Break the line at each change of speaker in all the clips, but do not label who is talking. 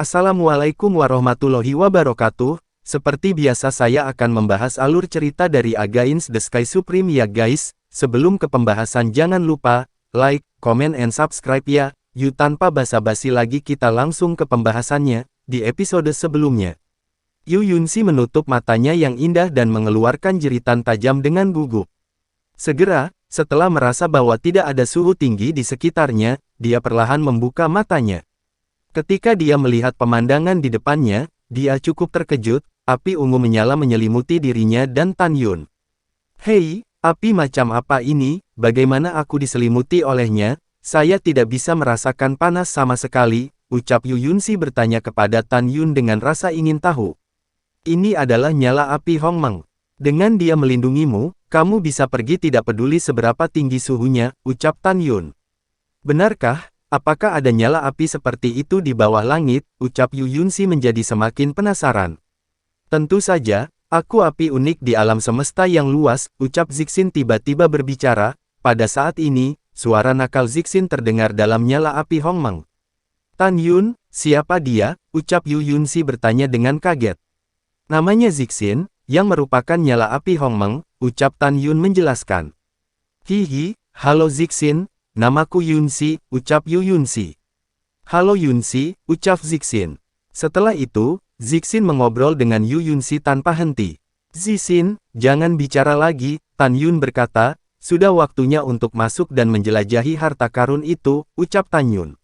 Assalamualaikum warahmatullahi wabarakatuh. Seperti biasa saya akan membahas alur cerita dari Against the Sky Supreme ya guys. Sebelum ke pembahasan jangan lupa, like, comment and subscribe ya. Yuk tanpa basa-basi lagi kita langsung ke pembahasannya. Di episode sebelumnya, Yu Yunxi menutup matanya yang indah dan mengeluarkan jeritan tajam dengan gugup. Segera, setelah merasa bahwa tidak ada suhu tinggi di sekitarnya, dia perlahan membuka matanya. Ketika dia melihat pemandangan di depannya, dia cukup terkejut. Api ungu menyala menyelimuti dirinya dan Tan Yun. Hei, api macam apa ini? Bagaimana aku diselimuti olehnya? Saya tidak bisa merasakan panas sama sekali, ucap Yu Yunxi bertanya kepada Tan Yun dengan rasa ingin tahu. Ini adalah nyala api Hongmeng. Dengan dia melindungimu, kamu bisa pergi tidak peduli seberapa tinggi suhunya, ucap Tan Yun. Benarkah? Apakah ada nyala api seperti itu di bawah langit? Ucap Yu Yunxi menjadi semakin penasaran. Tentu saja, aku api unik di alam semesta yang luas, ucap Zixin tiba-tiba berbicara. Pada saat ini, suara nakal Zixin terdengar dalam nyala api Hongmeng. Tan Yun, siapa dia? Ucap Yu Yunxi bertanya dengan kaget. Namanya Zixin, yang merupakan nyala api Hongmeng, ucap Tan Yun menjelaskan. Hihi, halo Zixin. Namaku Yunxi, ucap Yu Yunxi. Halo Yunxi, ucap Zixin. Setelah itu, Zixin mengobrol dengan Yu Yunxi tanpa henti. Zixin, jangan bicara lagi, Tan Yun berkata, sudah waktunya untuk masuk dan menjelajahi harta karun itu, ucap Tan Yun.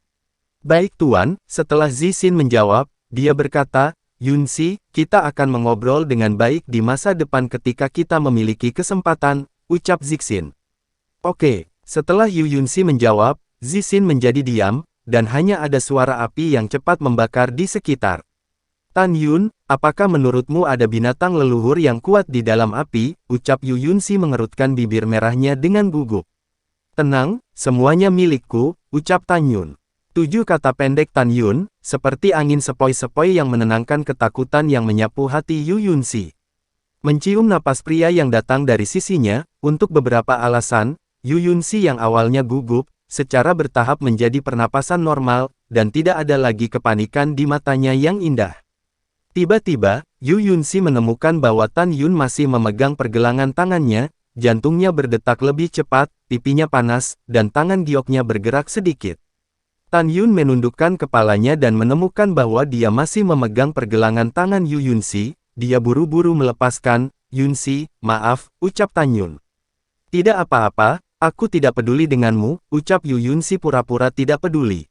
Baik Tuan, setelah Zixin menjawab, dia berkata, Yunxi, kita akan mengobrol dengan baik di masa depan ketika kita memiliki kesempatan, ucap Zixin. Oke. Setelah Yu Yunxi menjawab, Zixin menjadi diam, dan hanya ada suara api yang cepat membakar di sekitar. Tan Yun, apakah menurutmu ada binatang leluhur yang kuat di dalam api? Ucap Yu Yunxi mengerutkan bibir merahnya dengan gugup. Tenang, semuanya milikku, ucap Tan Yun. 7 kata pendek Tan Yun, seperti angin sepoi-sepoi yang menenangkan ketakutan yang menyapu hati Yu Yunxi. Mencium napas pria yang datang dari sisinya, untuk beberapa alasan, Yu Yunxi yang awalnya gugup, secara bertahap menjadi pernapasan normal, dan tidak ada lagi kepanikan di matanya yang indah. Tiba-tiba, Yu Yunxi menemukan bahwa Tan Yun masih memegang pergelangan tangannya, jantungnya berdetak lebih cepat, pipinya panas, dan tangan gioknya bergerak sedikit. Tan Yun menundukkan kepalanya dan menemukan bahwa dia masih memegang pergelangan tangan Yu Yunxi. Dia buru-buru melepaskan. Yunxi, maaf, ucap Tan Yun. Tidak apa-apa. Aku tidak peduli denganmu, ucap Yu Yunxi pura-pura tidak peduli.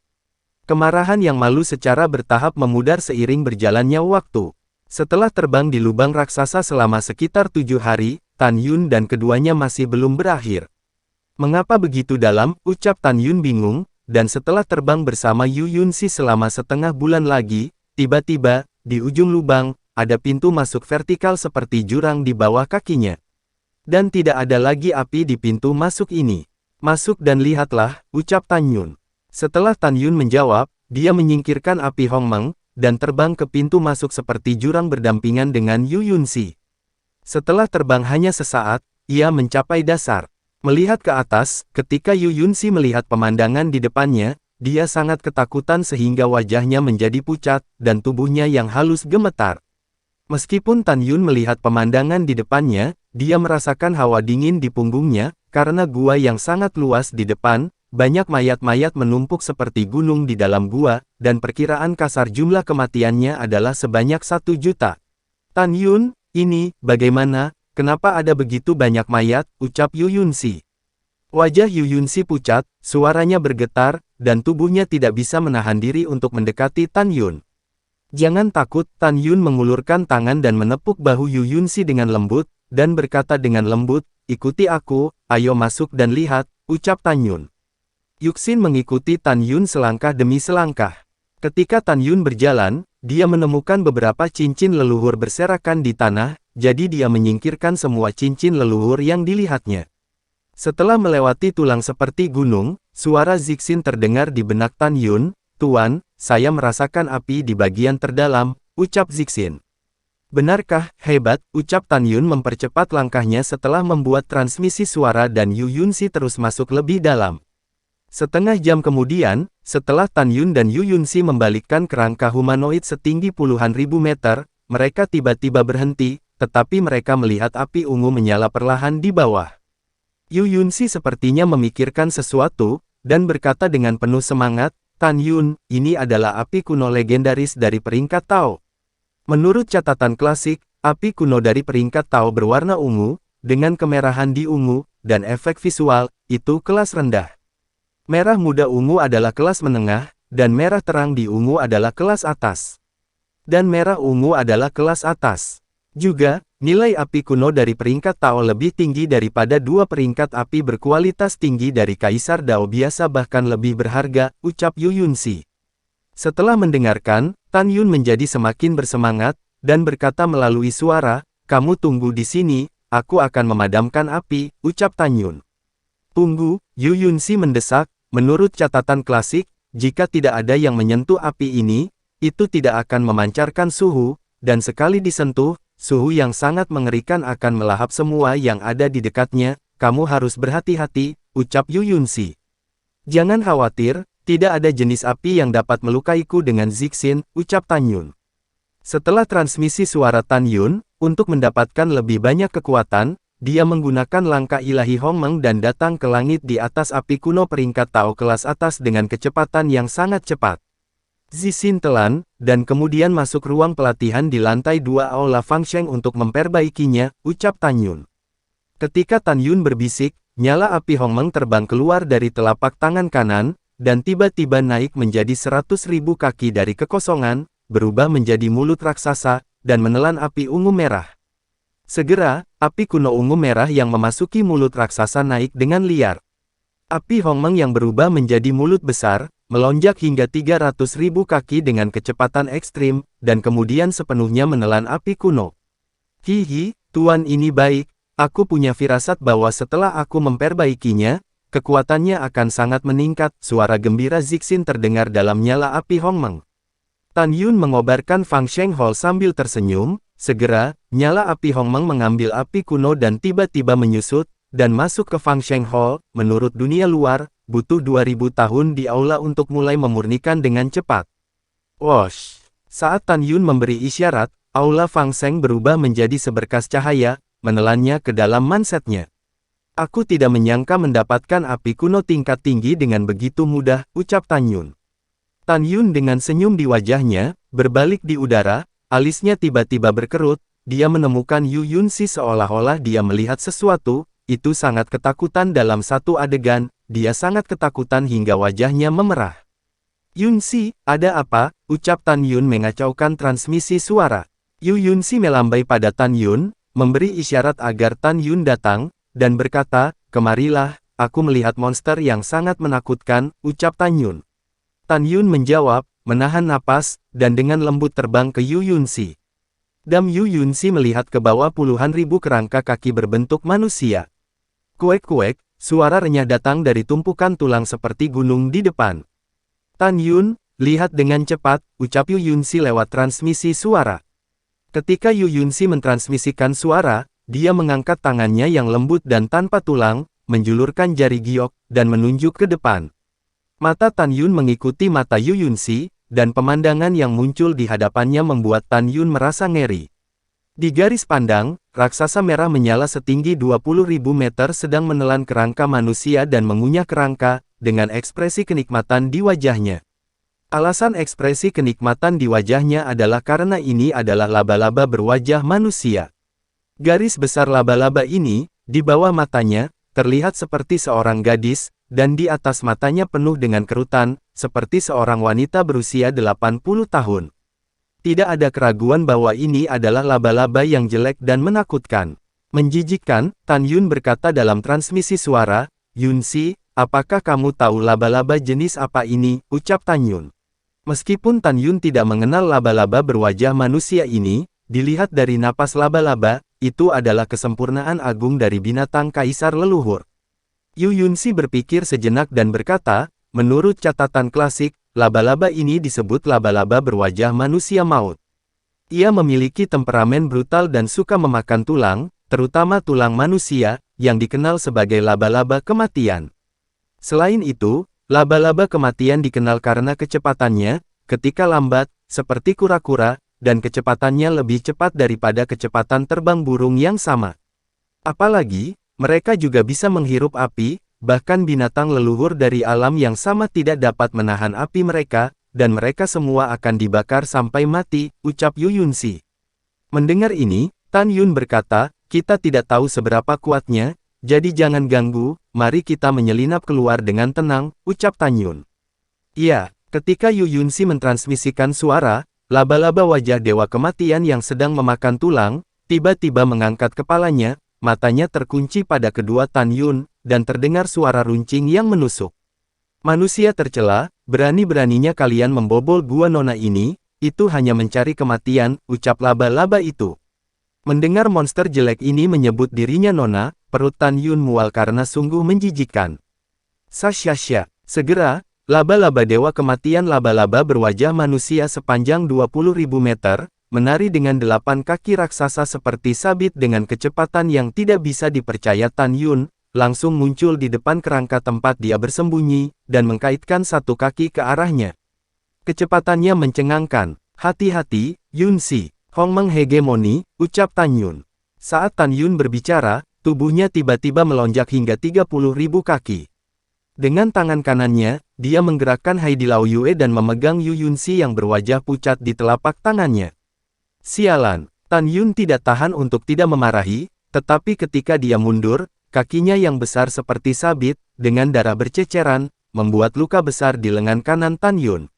Kemarahan yang malu secara bertahap memudar seiring berjalannya waktu. Setelah terbang di lubang raksasa selama sekitar 7 hari, Tan Yun dan keduanya masih belum berakhir. Mengapa begitu dalam, ucap Tan Yun bingung, dan setelah terbang bersama Yu Yunxi selama setengah bulan lagi, tiba-tiba, di ujung lubang, ada pintu masuk vertikal seperti jurang di bawah kakinya. Dan tidak ada lagi api di pintu masuk ini. Masuk dan lihatlah, ucap Tan Yun. Setelah Tan Yun menjawab, dia menyingkirkan api Hongmeng, dan terbang ke pintu masuk seperti jurang berdampingan dengan Yu Yunxi. Setelah terbang hanya sesaat, ia mencapai dasar. Melihat ke atas, ketika Yu Yunxi melihat pemandangan di depannya, dia sangat ketakutan sehingga wajahnya menjadi pucat, dan tubuhnya yang halus gemetar. Meskipun Tan Yun melihat pemandangan di depannya, dia merasakan hawa dingin di punggungnya, karena gua yang sangat luas di depan, banyak mayat-mayat menumpuk seperti gunung di dalam gua, dan perkiraan kasar jumlah kematiannya adalah sebanyak 1 juta. Tan Yun, ini, bagaimana, kenapa ada begitu banyak mayat, ucap Yu Yunxi. Wajah Yu Yunxi pucat, suaranya bergetar, dan tubuhnya tidak bisa menahan diri untuk mendekati Tan Yun. Jangan takut, Tan Yun mengulurkan tangan dan menepuk bahu Yu Yunxi dengan lembut, dan berkata dengan lembut, ikuti aku, ayo masuk dan lihat, ucap Tan Yun. Yuxin mengikuti Tan Yun selangkah demi selangkah. Ketika Tan Yun berjalan, dia menemukan beberapa cincin leluhur berserakan di tanah, jadi dia menyingkirkan semua cincin leluhur yang dilihatnya. Setelah melewati tulang seperti gunung, suara Zixin terdengar di benak Tan Yun, Tuan, saya merasakan api di bagian terdalam, ucap Zixin. Benarkah, hebat, ucap Tan Yun mempercepat langkahnya setelah membuat transmisi suara dan Yu Yunxi terus masuk lebih dalam. Setengah jam kemudian, setelah Tan Yun dan Yu Yunxi membalikkan kerangka humanoid setinggi puluhan ribu meter, mereka tiba-tiba berhenti, tetapi mereka melihat api ungu menyala perlahan di bawah. Yu Yunxi sepertinya memikirkan sesuatu, dan berkata dengan penuh semangat, Tan Yun, ini adalah api kuno legendaris dari peringkat Tao. Menurut catatan klasik, api kuno dari peringkat Tao berwarna ungu, dengan kemerahan di ungu, dan efek visual, itu kelas rendah. Merah muda ungu adalah kelas menengah, dan merah terang di ungu adalah kelas atas. Dan merah ungu adalah kelas atas. Juga, nilai api kuno dari peringkat Tao lebih tinggi daripada dua peringkat api berkualitas tinggi dari Kaisar Dao biasa bahkan lebih berharga, ucap Yu Yunxi. Setelah mendengarkan, Tan Yun menjadi semakin bersemangat, dan berkata melalui suara, kamu tunggu di sini, aku akan memadamkan api, ucap Tan Yun. Tunggu, Yu Yunxi mendesak. Menurut catatan klasik, jika tidak ada yang menyentuh api ini, itu tidak akan memancarkan suhu, dan sekali disentuh, suhu yang sangat mengerikan akan melahap semua yang ada di dekatnya. Kamu harus berhati-hati, ucap Yu Yunxi. Jangan khawatir, tidak ada jenis api yang dapat melukaiku dengan Zixin, ucap Tan Yun. Setelah transmisi suara Tan Yun, untuk mendapatkan lebih banyak kekuatan, dia menggunakan langkah ilahi Hongmeng dan datang ke langit di atas api kuno peringkat Tao kelas atas dengan kecepatan yang sangat cepat. Zixin telan, dan kemudian masuk ruang pelatihan di lantai 2 Aula Fangsheng untuk memperbaikinya, ucap Tan Yun. Ketika Tan Yun berbisik, nyala api Hongmeng terbang keluar dari telapak tangan kanan, dan tiba-tiba naik menjadi 100.000 kaki dari kekosongan, berubah menjadi mulut raksasa, dan menelan api ungu merah. Segera, api kuno ungu merah yang memasuki mulut raksasa naik dengan liar. Api Hongmeng yang berubah menjadi mulut besar, melonjak hingga 300.000 kaki dengan kecepatan ekstrim, dan kemudian sepenuhnya menelan api kuno. Hihi, tuan ini baik, aku punya firasat bahwa setelah aku memperbaikinya, kekuatannya akan sangat meningkat, suara gembira Zixin terdengar dalam nyala api Hongmeng. Tan Yun mengobarkan Fangsheng Hall sambil tersenyum. Segera, nyala api Hongmeng mengambil api kuno dan tiba-tiba menyusut, dan masuk ke Fangsheng Hall. Menurut dunia luar, butuh 2000 tahun di aula untuk mulai memurnikan dengan cepat. Wosh! Saat Tan Yun memberi isyarat, aula Fangsheng berubah menjadi seberkas cahaya, menelannya ke dalam mansetnya. Aku tidak menyangka mendapatkan api kuno tingkat tinggi dengan begitu mudah, ucap Tan Yun. Tan Yun dengan senyum di wajahnya, berbalik di udara, alisnya tiba-tiba berkerut, dia menemukan Yu Yunxi seolah-olah dia melihat sesuatu, itu sangat ketakutan dalam satu adegan, dia sangat ketakutan hingga wajahnya memerah. Yunxi, ada apa? Ucap Tan Yun mengacaukan transmisi suara. Yu Yunxi melambai pada Tan Yun, memberi isyarat agar Tan Yun datang, dan berkata, kemarilah, aku melihat monster yang sangat menakutkan, ucap Tan Yun. Tan Yun menjawab, menahan napas, dan dengan lembut terbang ke Yu Yunxi. Yu Yunxi melihat ke bawah puluhan ribu kerangka kaki berbentuk manusia. Kuek-kuek, suara renyah datang dari tumpukan tulang seperti gunung di depan. Tan Yun, lihat dengan cepat, ucap Yu Yunxi lewat transmisi suara. Ketika Yu Yunxi mentransmisikan suara, dia mengangkat tangannya yang lembut dan tanpa tulang, menjulurkan jari giok, dan menunjuk ke depan. Mata Tan Yun mengikuti mata Yu Yunxi, dan pemandangan yang muncul di hadapannya membuat Tan Yun merasa ngeri. Di garis pandang, raksasa merah menyala setinggi 20.000 meter sedang menelan kerangka manusia dan mengunyah kerangka, dengan ekspresi kenikmatan di wajahnya. Alasan ekspresi kenikmatan di wajahnya adalah karena ini adalah laba-laba berwajah manusia. Garis besar laba-laba ini, di bawah matanya, terlihat seperti seorang gadis, dan di atas matanya penuh dengan kerutan, seperti seorang wanita berusia 80 tahun. Tidak ada keraguan bahwa ini adalah laba-laba yang jelek dan menakutkan. Menjijikkan, Tan Yun berkata dalam transmisi suara, Yunxi, apakah kamu tahu laba-laba jenis apa ini, ucap Tan Yun. Meskipun Tan Yun tidak mengenal laba-laba berwajah manusia ini, dilihat dari napas laba-laba, itu adalah kesempurnaan agung dari binatang kaisar leluhur. Yu Yunxi berpikir sejenak dan berkata, menurut catatan klasik, laba-laba ini disebut laba-laba berwajah manusia maut. Ia memiliki temperamen brutal dan suka memakan tulang, terutama tulang manusia, yang dikenal sebagai laba-laba kematian. Selain itu, Laba-laba kematian dikenal karena kecepatannya, ketika lambat, seperti kura-kura, dan kecepatannya lebih cepat daripada kecepatan terbang burung yang sama. Apalagi, mereka juga bisa menghirup api, bahkan binatang leluhur dari alam yang sama tidak dapat menahan api mereka, dan mereka semua akan dibakar sampai mati, ucap Yu Yunxi. Mendengar ini, Tan Yun berkata, kita tidak tahu seberapa kuatnya, jadi jangan ganggu, mari kita menyelinap keluar dengan tenang, ucap Tan Yun. Iya, ketika Yu Yunxi mentransmisikan suara, laba-laba wajah Dewa Kematian yang sedang memakan tulang, tiba-tiba mengangkat kepalanya, matanya terkunci pada kedua Tan Yun, dan terdengar suara runcing yang menusuk. Manusia tercela, berani-beraninya kalian membobol gua nona ini, itu hanya mencari kematian, ucap laba-laba itu. Mendengar monster jelek ini menyebut dirinya nona, perut Tan Yun mual karena sungguh menjijikkan. Sasyasya, segera, laba-laba Dewa Kematian laba-laba berwajah manusia sepanjang 20.000 meter, menari dengan 8 kaki raksasa seperti sabit dengan kecepatan yang tidak bisa dipercaya. Tan Yun langsung muncul di depan kerangka tempat dia bersembunyi, dan mengkaitkan satu kaki ke arahnya. Kecepatannya mencengangkan. Hati-hati, Yunxi. Hongmeng hegemoni, ucap Tan Yun. Saat Tan Yun berbicara, tubuhnya tiba-tiba melonjak hingga 30.000 kaki. Dengan tangan kanannya, dia menggerakkan Haidi Lao Yue dan memegang Yu Yunxi yang berwajah pucat di telapak tangannya. Sialan, Tan Yun tidak tahan untuk tidak memarahi, tetapi ketika dia mundur, kakinya yang besar seperti sabit, dengan darah berceceran, membuat luka besar di lengan kanan Tan Yun.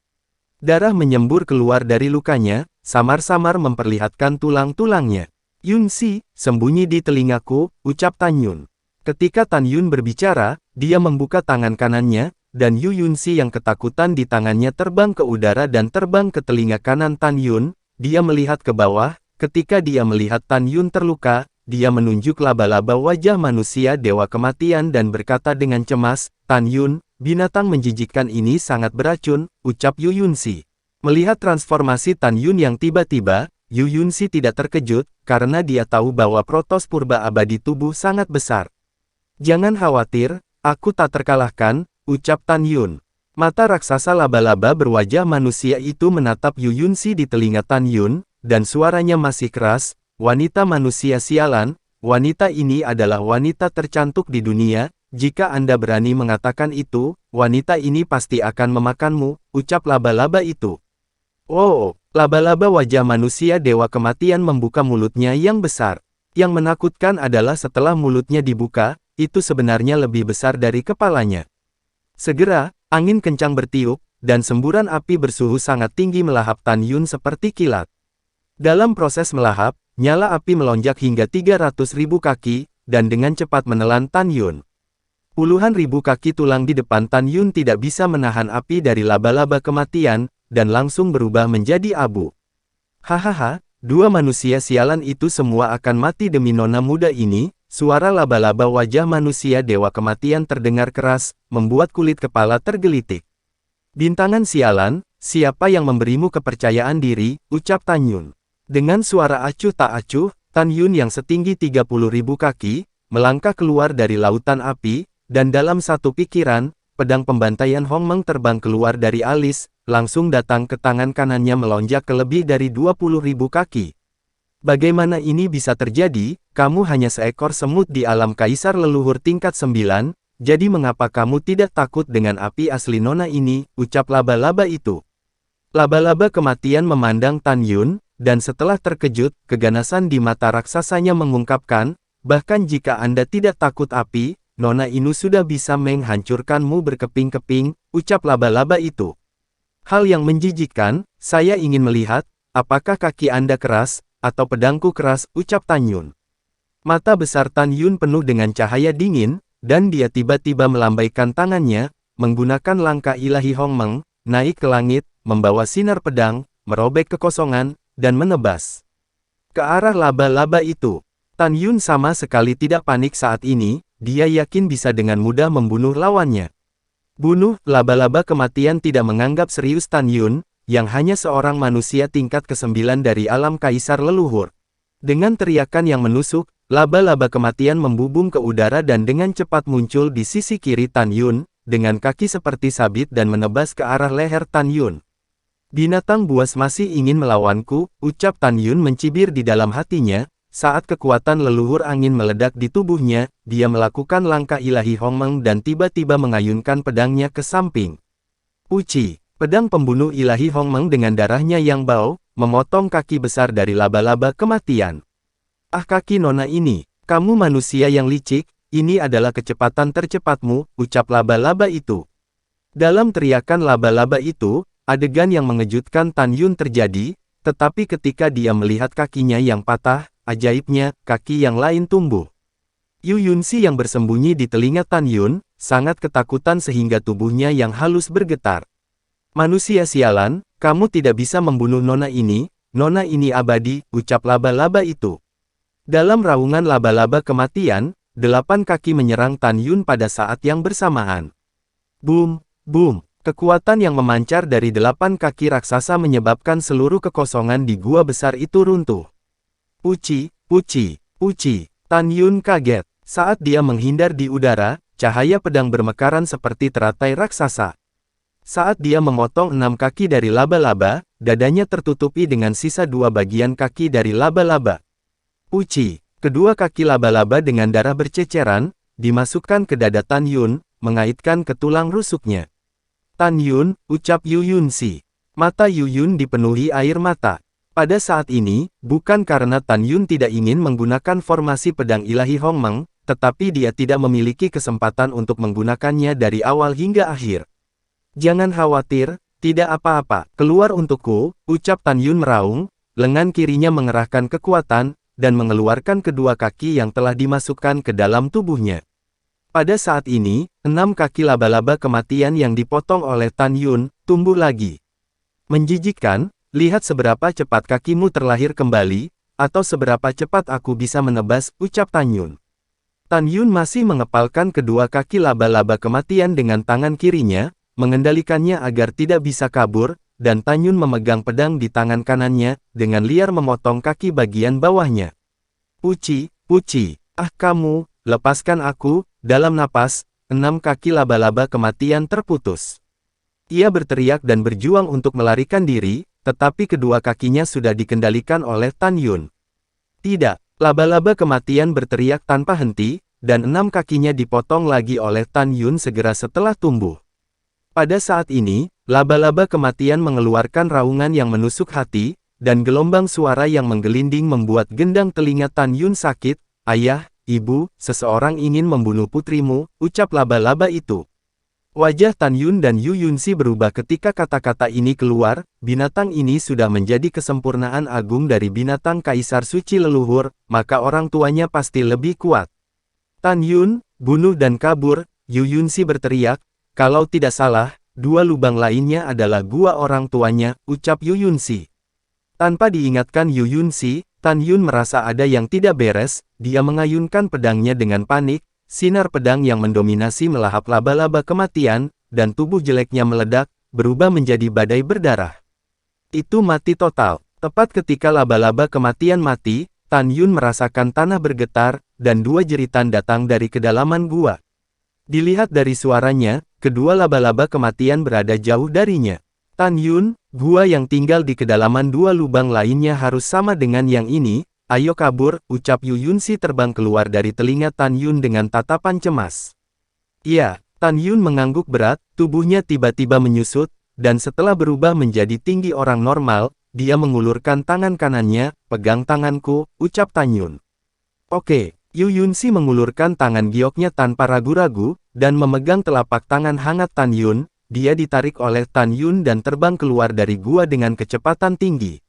Darah menyembur keluar dari lukanya, samar-samar memperlihatkan tulang-tulangnya. Yunxi, sembunyi di telingaku, ucap Tan Yun. Ketika Tan Yun berbicara, dia membuka tangan kanannya, dan Yu Yunxi yang ketakutan di tangannya terbang ke udara dan terbang ke telinga kanan Tan Yun. Dia melihat ke bawah, ketika dia melihat Tan Yun terluka, dia menunjuk laba-laba wajah manusia Dewa Kematian dan berkata dengan cemas, Tan Yun, binatang menjijikkan ini sangat beracun, ucap Yu Yunxi. Melihat transformasi Tan Yun yang tiba-tiba, Yu Yunxi tidak terkejut, karena dia tahu bahwa protos purba abadi tubuh sangat besar. Jangan khawatir, aku tak terkalahkan, ucap Tan Yun. Mata raksasa laba-laba berwajah manusia itu menatap Yu Yunxi di telinga Tan Yun, dan suaranya masih keras, wanita manusia sialan, wanita ini adalah wanita tercantik di dunia, jika Anda berani mengatakan itu, wanita ini pasti akan memakanmu, ucap laba-laba itu. Oh, laba-laba wajah manusia Dewa Kematian membuka mulutnya yang besar. Yang menakutkan adalah setelah mulutnya dibuka, itu sebenarnya lebih besar dari kepalanya. Segera, angin kencang bertiup, dan semburan api bersuhu sangat tinggi melahap Tan Yun seperti kilat. Dalam proses melahap, nyala api melonjak hingga 300.000 kaki, dan dengan cepat menelan Tan Yun. Puluhan ribu kaki tulang di depan Tan Yun tidak bisa menahan api dari laba-laba kematian, dan langsung berubah menjadi abu. Hahaha, dua manusia sialan itu semua akan mati demi nona muda ini. Suara laba-laba wajah manusia Dewa Kematian terdengar keras, membuat kulit kepala tergelitik. Bintangan sialan, siapa yang memberimu kepercayaan diri, ucap Tan Yun. Dengan suara acuh tak acuh, Tan Yun yang setinggi 30.000 kaki, melangkah keluar dari lautan api, dan dalam satu pikiran, pedang pembantaian Hongmeng terbang keluar dari alis, langsung datang ke tangan kanannya melonjak ke lebih dari 20.000 kaki. Bagaimana ini bisa terjadi? Kamu hanya seekor semut di alam kaisar leluhur tingkat 9, jadi mengapa kamu tidak takut dengan api asli nona ini, ucap laba-laba itu. Laba-laba kematian memandang Tan Yun, dan setelah terkejut, keganasan di mata raksasanya mengungkapkan, bahkan jika Anda tidak takut api, nona Inu sudah bisa menghancurkanmu berkeping-keping, ucap laba-laba itu. Hal yang menjijikkan, saya ingin melihat, apakah kaki Anda keras, atau pedangku keras, ucap Tan Yun. Mata besar Tan Yun penuh dengan cahaya dingin, dan dia tiba-tiba melambaikan tangannya, menggunakan langkah ilahi Hongmeng, naik ke langit, membawa sinar pedang, merobek kekosongan, dan menebas ke arah laba-laba itu. Tan Yun sama sekali tidak panik saat ini, dia yakin bisa dengan mudah membunuh lawannya. Bunuh, laba-laba kematian tidak menganggap serius Tan Yun, yang hanya seorang manusia tingkat ke-9 dari alam kaisar leluhur. Dengan teriakan yang menusuk, laba-laba kematian membubung ke udara dan dengan cepat muncul di sisi kiri Tan Yun, dengan kaki seperti sabit dan menebas ke arah leher Tan Yun. Binatang buas masih ingin melawanku, ucap Tan Yun mencibir di dalam hatinya. Saat kekuatan leluhur angin meledak di tubuhnya, dia melakukan langkah ilahi Hongmeng dan tiba-tiba mengayunkan pedangnya ke samping. Uci, pedang pembunuh ilahi Hongmeng dengan darahnya yang bau, memotong kaki besar dari laba-laba kematian. Ah, kaki nona ini, kamu manusia yang licik, ini adalah kecepatan tercepatmu, ucap laba-laba itu. Dalam teriakan laba-laba itu, adegan yang mengejutkan Tan Yun terjadi, tetapi ketika dia melihat kakinya yang patah, ajaibnya, kaki yang lain tumbuh. Yu Yunxi yang bersembunyi di telinga Tan Yun, sangat ketakutan sehingga tubuhnya yang halus bergetar. Manusia sialan, kamu tidak bisa membunuh nona ini abadi, ucap laba-laba itu. Dalam raungan laba-laba kematian, 8 kaki menyerang Tan Yun pada saat yang bersamaan. Boom, boom. Kekuatan yang memancar dari 8 kaki raksasa menyebabkan seluruh kekosongan di gua besar itu runtuh. Puci, puci, puci. Tan Yun kaget. Saat dia menghindar di udara, cahaya pedang bermekaran seperti teratai raksasa. Saat dia memotong 6 kaki dari laba-laba, dadanya tertutupi dengan sisa 2 bagian kaki dari laba-laba. Puci, kedua kaki laba-laba dengan darah berceceran, dimasukkan ke dada Tan Yun, mengaitkan ke tulang rusuknya. Tan Yun, ucap Yu Yunxi. Mata Yu Yun dipenuhi air mata. Pada saat ini, bukan karena Tan Yun tidak ingin menggunakan formasi pedang ilahi Hongmeng, tetapi dia tidak memiliki kesempatan untuk menggunakannya dari awal hingga akhir. Jangan khawatir, tidak apa-apa, keluar untukku, ucap Tan Yun meraung, lengan kirinya mengerahkan kekuatan, dan mengeluarkan kedua kaki yang telah dimasukkan ke dalam tubuhnya. Pada saat ini, 6 kaki laba-laba kematian yang dipotong oleh Tan Yun, tumbuh lagi. Menjijikkan. Lihat seberapa cepat kakimu terlahir kembali, atau seberapa cepat aku bisa menebas, ucap Tan Yun. Tan Yun masih mengepalkan kedua kaki laba-laba kematian dengan tangan kirinya, mengendalikannya agar tidak bisa kabur, dan Tan Yun memegang pedang di tangan kanannya, dengan liar memotong kaki bagian bawahnya. Puci, puci, ah kamu, lepaskan aku, dalam napas, 6 kaki laba-laba kematian terputus. Ia berteriak dan berjuang untuk melarikan diri, tetapi kedua kakinya sudah dikendalikan oleh Tan Yun. Tidak, laba-laba kematian berteriak tanpa henti, dan 6 kakinya dipotong lagi oleh Tan Yun segera setelah tumbuh. Pada saat ini, laba-laba kematian mengeluarkan raungan yang menusuk hati, dan gelombang suara yang menggelinding membuat gendang telinga Tan Yun sakit. Ayah, ibu, seseorang ingin membunuh putrimu, ucap laba-laba itu. Wajah Tan Yun dan Yu Yunxi berubah ketika kata-kata ini keluar, binatang ini sudah menjadi kesempurnaan agung dari binatang kaisar suci leluhur, maka orang tuanya pasti lebih kuat. Tan Yun, bunuh dan kabur, Yu Yunxi berteriak, kalau tidak salah, 2 lubang lainnya adalah gua orang tuanya, ucap Yu Yunxi. Tanpa diingatkan Yu Yunxi, Tan Yun merasa ada yang tidak beres, dia mengayunkan pedangnya dengan panik. Sinar pedang yang mendominasi melahap laba-laba kematian, dan tubuh jeleknya meledak, berubah menjadi badai berdarah. Itu mati total. Tepat ketika laba-laba kematian mati, Tan Yun merasakan tanah bergetar, dan 2 jeritan datang dari kedalaman gua. Dilihat dari suaranya, kedua laba-laba kematian berada jauh darinya. Tan Yun, gua yang tinggal di kedalaman 2 lubang lainnya harus sama dengan yang ini. Ayo kabur, ucap Yu Yunxi terbang keluar dari telinga Tan Yun dengan tatapan cemas. Iya, Tan Yun mengangguk berat, tubuhnya tiba-tiba menyusut, dan setelah berubah menjadi tinggi orang normal, dia mengulurkan tangan kanannya, pegang tanganku, ucap Tan Yun. Oke, Yu Yunxi mengulurkan tangan gioknya tanpa ragu-ragu, dan memegang telapak tangan hangat Tan Yun, dia ditarik oleh Tan Yun dan terbang keluar dari gua dengan kecepatan tinggi.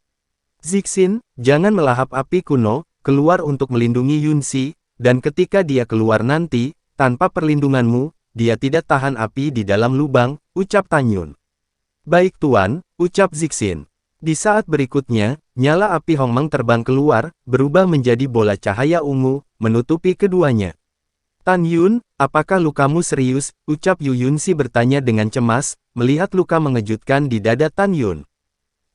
Zixin, jangan melahap api kuno, keluar untuk melindungi Yunxi, dan ketika dia keluar nanti, tanpa perlindunganmu, dia tidak tahan api di dalam lubang, ucap Tan Yun. Baik tuan, ucap Zixin. Di saat berikutnya, nyala api Hongmeng terbang keluar, berubah menjadi bola cahaya ungu, menutupi keduanya. Tan Yun, apakah lukamu serius? Ucap Yu Yunxi bertanya dengan cemas, melihat luka mengejutkan di dada Tan Yun.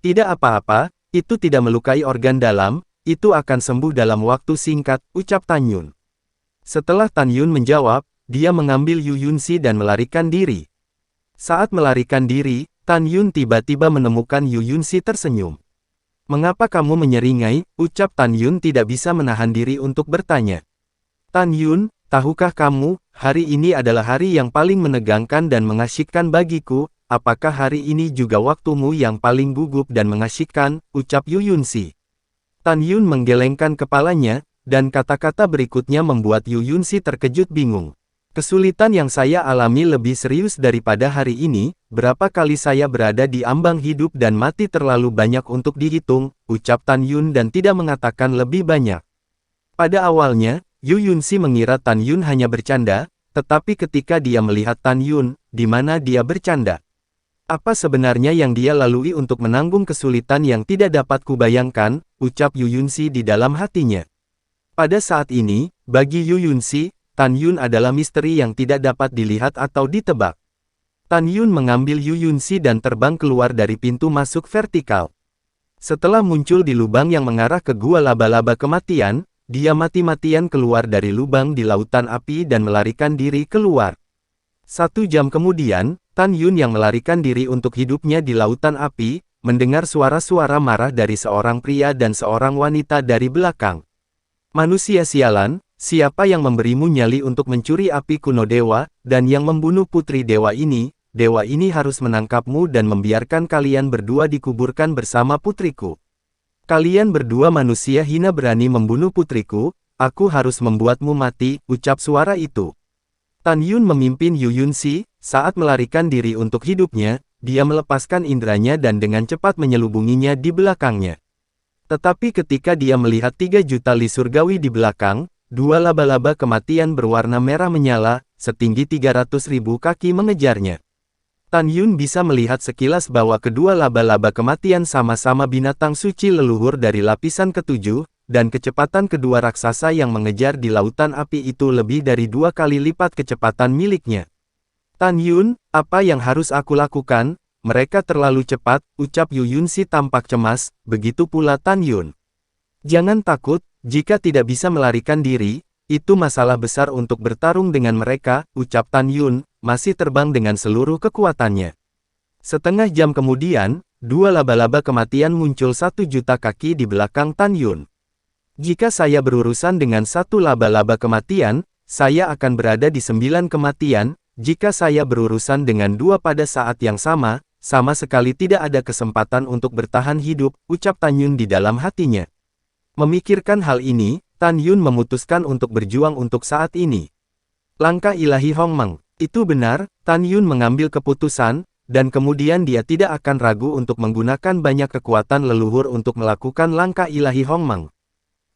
Tidak apa-apa. Itu tidak melukai organ dalam, itu akan sembuh dalam waktu singkat, ucap Tan Yun. Setelah Tan Yun menjawab, dia mengambil Yu Yunxi dan melarikan diri. Saat melarikan diri, Tan Yun tiba-tiba menemukan Yu Yunxi tersenyum. "Mengapa kamu menyeringai?" ucap Tan Yun tidak bisa menahan diri untuk bertanya. "Tan Yun, tahukah kamu, hari ini adalah hari yang paling menegangkan dan mengasyikkan bagiku. Apakah hari ini juga waktumu yang paling gugup dan mengasyikkan?" ucap Yu Yunxi. Tan Yun menggelengkan kepalanya, dan kata-kata berikutnya membuat Yu Yunxi terkejut bingung. "Kesulitan yang saya alami lebih serius daripada hari ini, berapa kali saya berada di ambang hidup dan mati terlalu banyak untuk dihitung," ucap Tan Yun dan tidak mengatakan lebih banyak. Pada awalnya, Yu Yunxi mengira Tan Yun hanya bercanda, tetapi ketika dia melihat Tan Yun, di mana dia bercanda. "Apa sebenarnya yang dia lalui untuk menanggung kesulitan yang tidak dapat kubayangkan," ucap Yu Yunxi di dalam hatinya. Pada saat ini, bagi Yu Yunxi, Tan Yun adalah misteri yang tidak dapat dilihat atau ditebak. Tan Yun mengambil Yu Yunxi dan terbang keluar dari pintu masuk vertikal. Setelah muncul di lubang yang mengarah ke gua laba-laba kematian, dia mati-matian keluar dari lubang di lautan api dan melarikan diri keluar. 1 jam kemudian, Tan Yun yang melarikan diri untuk hidupnya di lautan api, mendengar suara-suara marah dari seorang pria dan seorang wanita dari belakang. "Manusia sialan, siapa yang memberimu nyali untuk mencuri api kuno dewa, dan yang membunuh putri dewa ini? Dewa ini harus menangkapmu dan membiarkan kalian berdua dikuburkan bersama putriku. Kalian berdua manusia hina berani membunuh putriku, aku harus membuatmu mati," ucap suara itu. Tan Yun memimpin Yu Yunxi. Saat melarikan diri untuk hidupnya, dia melepaskan indranya dan dengan cepat menyelubunginya di belakangnya. Tetapi ketika dia melihat 3 juta li surgawi di belakang, 2 laba-laba kematian berwarna merah menyala, setinggi 300.000 kaki mengejarnya. Tan Yun bisa melihat sekilas bahwa kedua laba-laba kematian sama-sama binatang suci leluhur dari lapisan ke-7, dan kecepatan kedua raksasa yang mengejar di lautan api itu lebih dari 2 kali lipat kecepatan miliknya. "Tan Yun, apa yang harus aku lakukan? Mereka terlalu cepat," ucap Yu Yunxi tampak cemas, begitu pula Tan Yun. "Jangan takut, jika tidak bisa melarikan diri, itu masalah besar untuk bertarung dengan mereka," ucap Tan Yun, masih terbang dengan seluruh kekuatannya. Setengah jam kemudian, 2 laba-laba kematian muncul 1 juta kaki di belakang Tan Yun. "Jika saya berurusan dengan 1 laba-laba kematian, saya akan berada di 9 kematian. Jika saya berurusan dengan 2 pada saat yang sama sekali tidak ada kesempatan untuk bertahan hidup," ucap Tan Yun di dalam hatinya. Memikirkan hal ini, Tan Yun memutuskan untuk berjuang untuk saat ini. Langkah ilahi Hongmeng. Itu benar, Tan Yun mengambil keputusan, dan kemudian dia tidak akan ragu untuk menggunakan banyak kekuatan leluhur untuk melakukan langkah ilahi Hongmeng.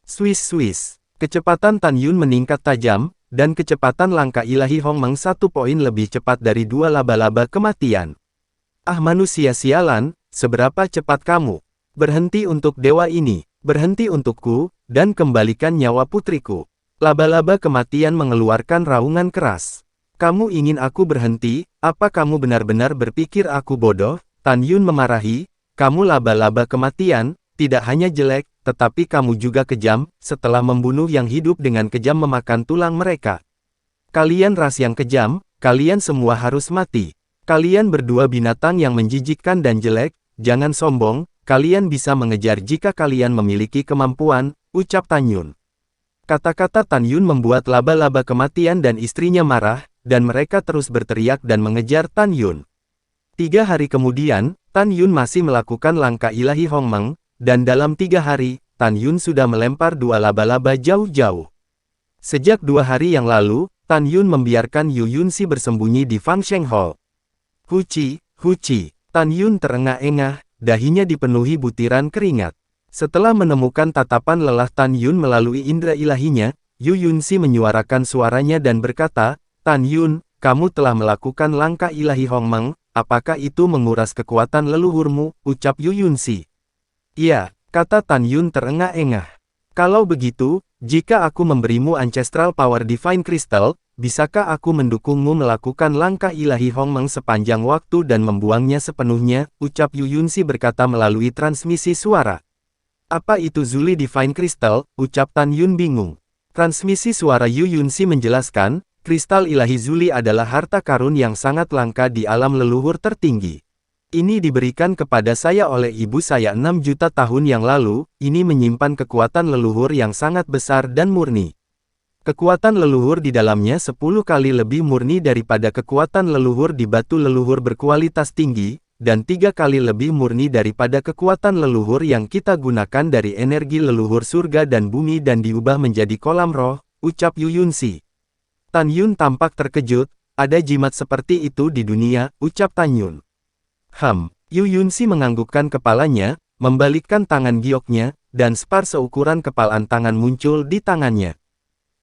Swiss. Kecepatan Tan Yun meningkat tajam, dan kecepatan langkah ilahi Hongmeng 1 poin lebih cepat dari 2 laba-laba kematian. "Ah manusia sialan, seberapa cepat kamu? Berhenti untuk dewa ini, berhenti untukku, dan kembalikan nyawa putriku." Laba-laba kematian mengeluarkan raungan keras. "Kamu ingin aku berhenti? Apa kamu benar-benar berpikir aku bodoh?" Tan Yun memarahi, "Kamu laba-laba kematian, tidak hanya jelek, tetapi kamu juga kejam. Setelah membunuh yang hidup dengan kejam memakan tulang mereka. Kalian ras yang kejam, kalian semua harus mati. Kalian berdua binatang yang menjijikkan dan jelek, jangan sombong, kalian bisa mengejar jika kalian memiliki kemampuan," ucap Tan Yun. Kata-kata Tan Yun membuat laba-laba kematian dan istrinya marah, dan mereka terus berteriak dan mengejar Tan Yun. 3 hari kemudian, Tan Yun masih melakukan langkah ilahi Hongmeng, dan dalam 3 hari, Tan Yun sudah melempar 2 laba-laba jauh-jauh. Sejak 2 hari yang lalu, Tan Yun membiarkan Yu Yunxi bersembunyi di Fangsheng Hall. Huci. Tan Yun terengah-engah, dahinya dipenuhi butiran keringat. Setelah menemukan tatapan lelah Tan Yun melalui indera ilahinya, Yu Yunxi menyuarakan suaranya dan berkata, "Tan Yun, kamu telah melakukan langkah ilahi Hongmeng, apakah itu menguras kekuatan leluhurmu?" ucap Yu Yunxi. "Iya," kata Tan Yun terengah-engah. "Kalau begitu, jika aku memberimu Ancestral Power Divine Crystal, bisakah aku mendukungmu melakukan langkah ilahi Hongmeng sepanjang waktu dan membuangnya sepenuhnya?" ucap Yu Yunxi berkata melalui transmisi suara. "Apa itu Zuli Divine Crystal?" ucap Tan Yun bingung. Transmisi suara Yu Yunxi menjelaskan, Kristal ilahi Zuli adalah harta karun yang sangat langka di alam leluhur tertinggi. Ini diberikan kepada saya oleh ibu saya 6 juta tahun yang lalu, ini menyimpan kekuatan leluhur yang sangat besar dan murni. Kekuatan leluhur di dalamnya 10 kali lebih murni daripada kekuatan leluhur di batu leluhur berkualitas tinggi, dan 3 kali lebih murni daripada kekuatan leluhur yang kita gunakan dari energi leluhur surga dan bumi dan diubah menjadi kolam roh, ucap Yu Yunxi. Tan Yun tampak terkejut, ada jimat seperti itu di dunia, ucap Tan Yun. Yu Yunxi menganggukkan kepalanya, membalikkan tangan gioknya, dan spar seukuran kepalan tangan muncul di tangannya.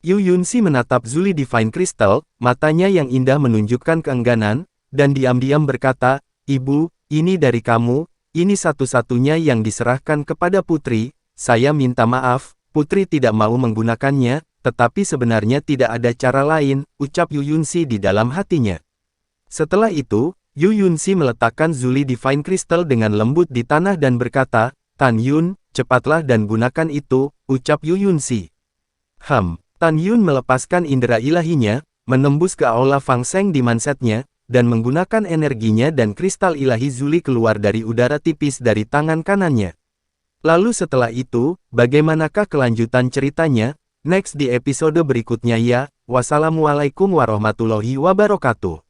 Yu Yunxi menatap Zuli Divine Crystal, matanya yang indah menunjukkan keengganan, dan diam-diam berkata, "Ibu, ini dari kamu, ini satu-satunya yang diserahkan kepada putri, saya minta maaf, putri tidak mau menggunakannya, tetapi sebenarnya tidak ada cara lain," ucap Yu Yunxi di dalam hatinya. Setelah itu, Yu Yunxi meletakkan Zuli Divine Crystal dengan lembut di tanah dan berkata, "Tan Yun, cepatlah dan gunakan itu," ucap Yu Yunxi. Tan Yun melepaskan indera ilahinya, menembus ke aula Fang Sheng di mansetnya, dan menggunakan energinya dan kristal ilahi Zuli keluar dari udara tipis dari tangan kanannya. Lalu setelah itu, bagaimanakah kelanjutan ceritanya? Next di episode berikutnya ya. Wassalamualaikum warahmatullahi wabarakatuh.